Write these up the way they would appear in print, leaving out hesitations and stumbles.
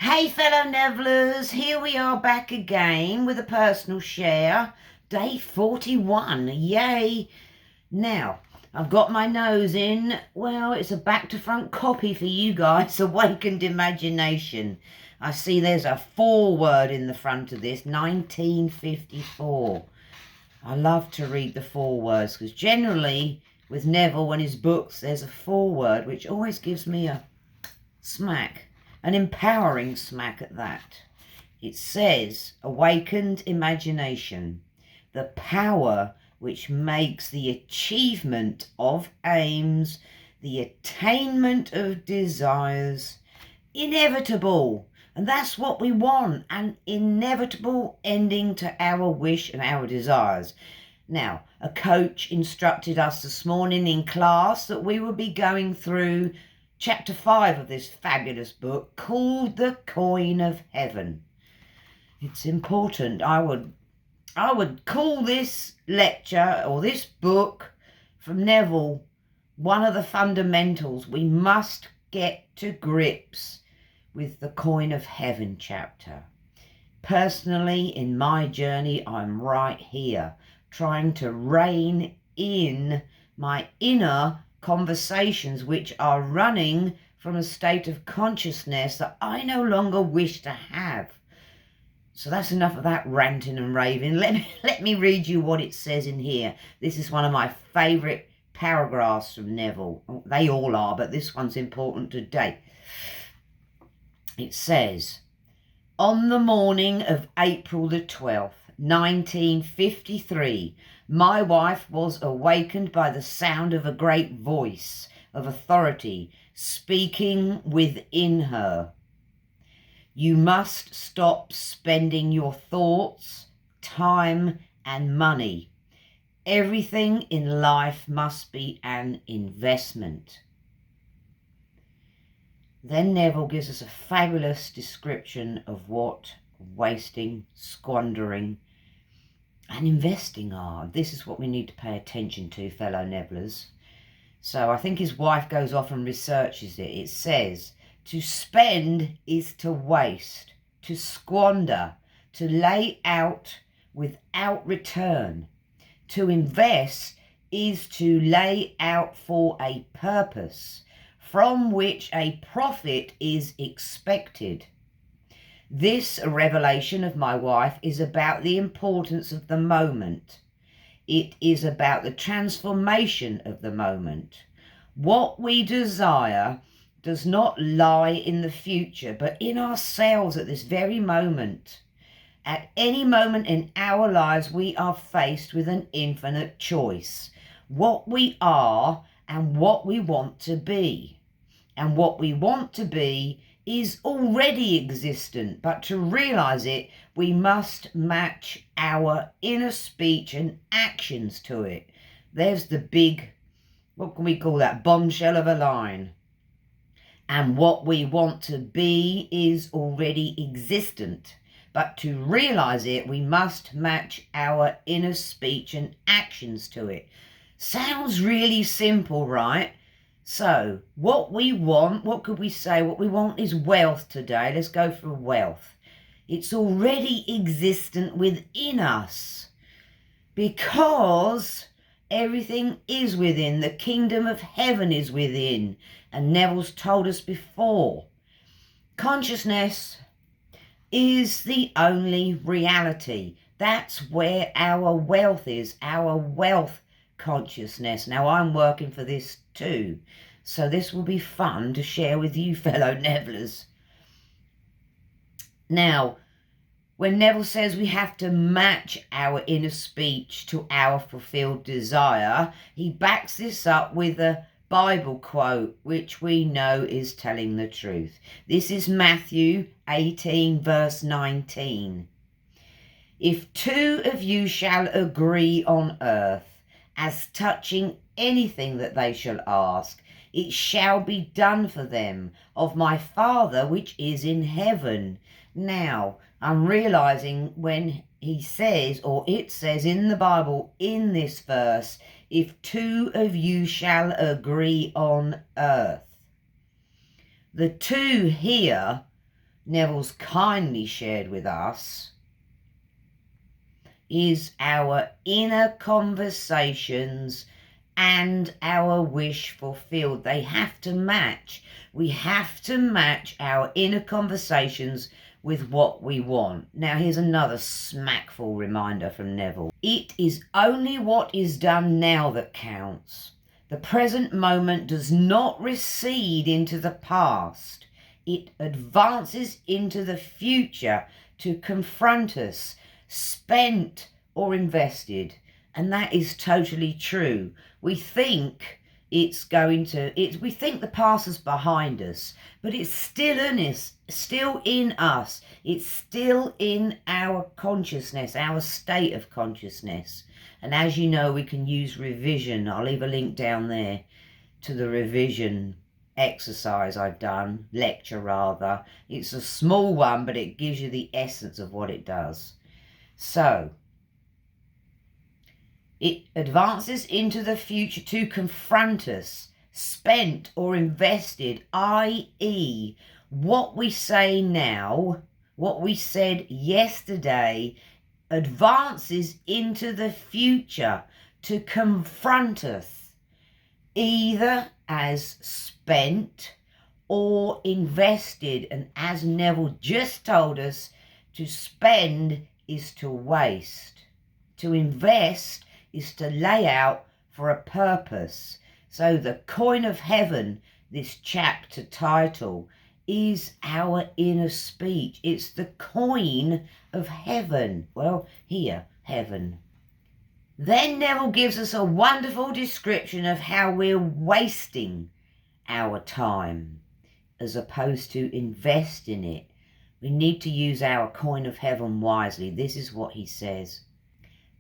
Hey fellow Nevillers, here we are back again with a personal share. Day 41, yay! Now, I've got my nose in, well, it's a back to front copy for you guys, Awakened Imagination. I see there's a foreword in the front of this, 1954. I love to read the forewords because generally with Neville and his books there's a foreword which always gives me a smack. An empowering smack at that. It says, awakened imagination, the power which makes the achievement of aims, the attainment of desires, inevitable. And that's what we want, an inevitable ending to our wish and our desires. Now, a coach instructed us this morning in class that we would be going through Chapter 5 of this fabulous book called The Coin of Heaven. It's important. I would call this lecture or this book from Neville one of the fundamentals. We must get to grips with the Coin of Heaven chapter. Personally, in my journey, I'm right here trying to rein in my inner conversations which are running from a state of consciousness that I no longer wish to have. So that's enough of that ranting and raving. Let me read you what it says in here. This is one of my favourite paragraphs from Neville. They all are, but this one's important today. It says, on the morning of April the 12th, 1953, my wife was awakened by the sound of a great voice of authority speaking within her. You must stop spending your thoughts, time, and money. Everything in life must be an investment. Then Neville gives us a fabulous description of what wasting, squandering, and investing are. This is what we need to pay attention to, fellow Nevillers. So I think his wife goes off and researches it. It says, to spend is to waste, to squander, to lay out without return. To invest is to lay out for a purpose from which a profit is expected. This revelation of my wife is about the importance of the moment. It is about the transformation of the moment. What we desire does not lie in the future, but in ourselves at this very moment. At any moment in our lives, we are faced with an infinite choice. What we are and what we want to be. And what we want to be is already existent, but to realize it, we must match our inner speech and actions to it. There's the big, what can we call that, bombshell of a line. And what we want to be is already existent, but to realize it, we must match our inner speech and actions to it. Sounds really simple, right? So, what we want, what could we say? What we want is wealth today. Let's go for wealth. It's already existent within us because everything is within. The kingdom of heaven is within. And Neville's told us before, consciousness is the only reality. That's where our wealth is, our wealth consciousness. Now I'm working for this too, so this will be fun to share with you fellow Nevillers. Now, when Neville says we have to match our inner speech to our fulfilled desire, he backs this up with a Bible quote which we know is telling the truth. This is Matthew 18 verse 19. If two of you shall agree on earth as touching anything that they shall ask, it shall be done for them of my Father which is in heaven. Now, I'm realizing when he says, or it says in the Bible, in this verse, if two of you shall agree on earth. The two here Neville's kindly shared with us is our inner conversations and our wish fulfilled. They have to match. We have to match our inner conversations with what we want. Now, here's another smackful reminder from Neville. It is only what is done now that counts. The present moment does not recede into the past. It advances into the future to confront us, spent or invested. And that is totally true. We think we think the past is behind us, but it's still in us, still in us. It's still in our consciousness, our state of consciousness. And as you know, we can use revision. I'll leave a link down there to the revision exercise I've done, lecture rather. It's a small one, but it gives you the essence of what it does. So, it advances into the future to confront us, spent or invested, i.e., what we say now, what we said yesterday, advances into the future to confront us, either as spent or invested. And as Neville just told us, to spend is to waste. To invest is to lay out for a purpose. So the coin of heaven, this chapter title, is our inner speech. It's the coin of heaven. Well, here, heaven. Then Neville gives us a wonderful description of how we're wasting our time as opposed to invest in it. We need to use our coin of heaven wisely. This is what he says.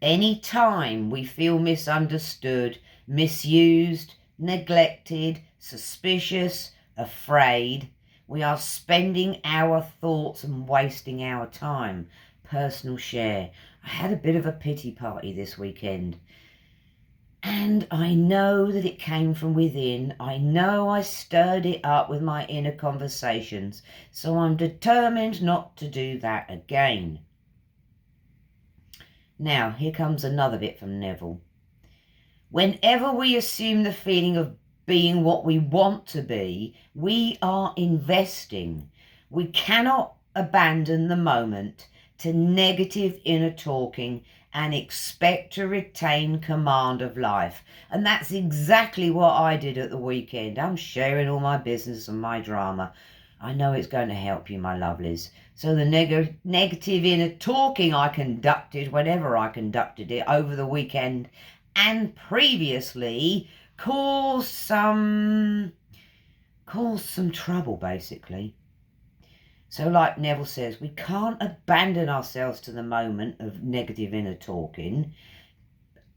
Any time we feel misunderstood, misused, neglected, suspicious, afraid, we are spending our thoughts and wasting our time. Personal share. I had a bit of a pity party this weekend. And I know that it came from within. I know I stirred it up with my inner conversations. So I'm determined not to do that again. Now, here comes another bit from Neville. Whenever we assume the feeling of being what we want to be, we are investing. We cannot abandon the moment to negative inner talking and expect to retain command of life. And that's exactly what I did at the weekend. I'm sharing all my business and my drama. I know it's going to help you, my lovelies. So the negative inner talking I conducted, whenever I conducted it over the weekend and previously, caused some trouble, basically. So like Neville says, we can't abandon ourselves to the moment of negative inner talking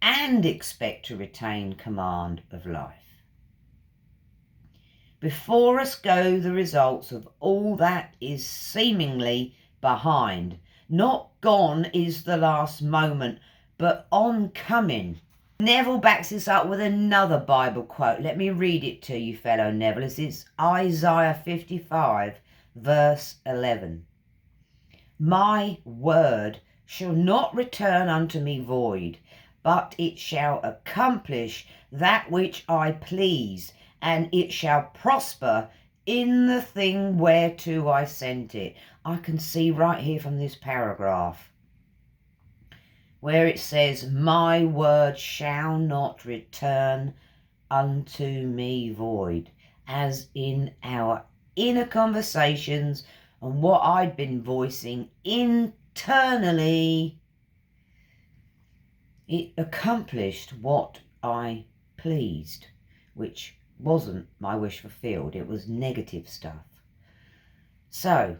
and expect to retain command of life. Before us go the results of all that is seemingly behind. Not gone is the last moment, but oncoming. Neville backs this up with another Bible quote. Let me read it to you, fellow Neville's. It's Isaiah 55, verse 11. My word shall not return unto me void, but it shall accomplish that which I please, and it shall prosper in the thing whereto I sent it. I can see right here from this paragraph where it says, my word shall not return unto me void, as in our inner conversations and what I'd been voicing internally, it accomplished what I pleased, which wasn't my wish fulfilled. It was negative stuff. So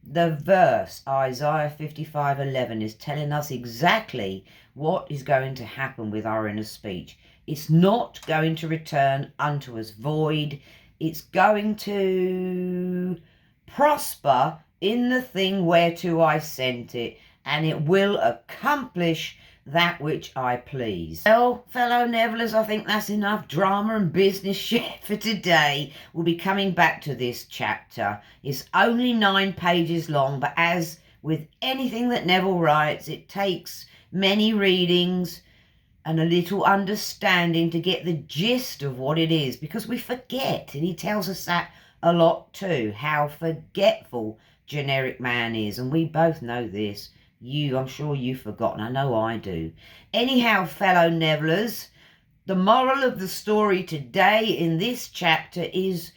the verse Isaiah 55:11 is telling us exactly what is going to happen with our inner speech. It's not going to return unto us void. It's going to prosper in the thing whereto I sent it, and it will accomplish that which I please. Well, fellow Nevillers, I think that's enough drama and business shit for today. We'll be coming back to this chapter. It's only 9 pages long, but as with anything that Neville writes, it takes many readings and a little understanding to get the gist of what it is, because we forget, and he tells us that a lot too, how forgetful generic man is, and we both know this. I'm sure you've forgotten. I know I do. Anyhow, fellow Nevillers, the moral of the story today in this chapter is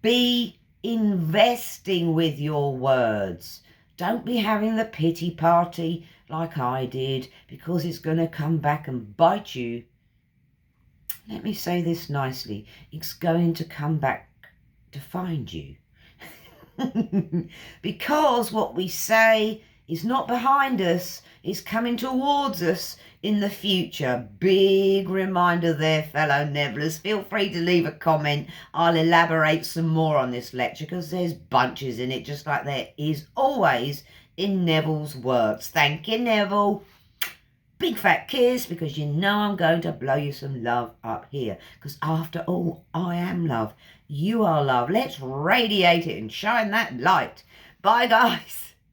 be investing with your words. Don't be having the pity party like I did, because it's going to come back and bite you. Let me say this nicely. It's going to come back to find you. Because what we say is not behind us, it's coming towards us in the future. Big reminder there, fellow Nevillers. Feel free to leave a comment. I'll elaborate some more on this lecture, because there's bunches in it, just like there is always in Neville's works. Thank you, Neville. Big fat kiss, because you know I'm going to blow you some love up here. Because after all, I am love. You are love. Let's radiate it and shine that light. Bye, guys.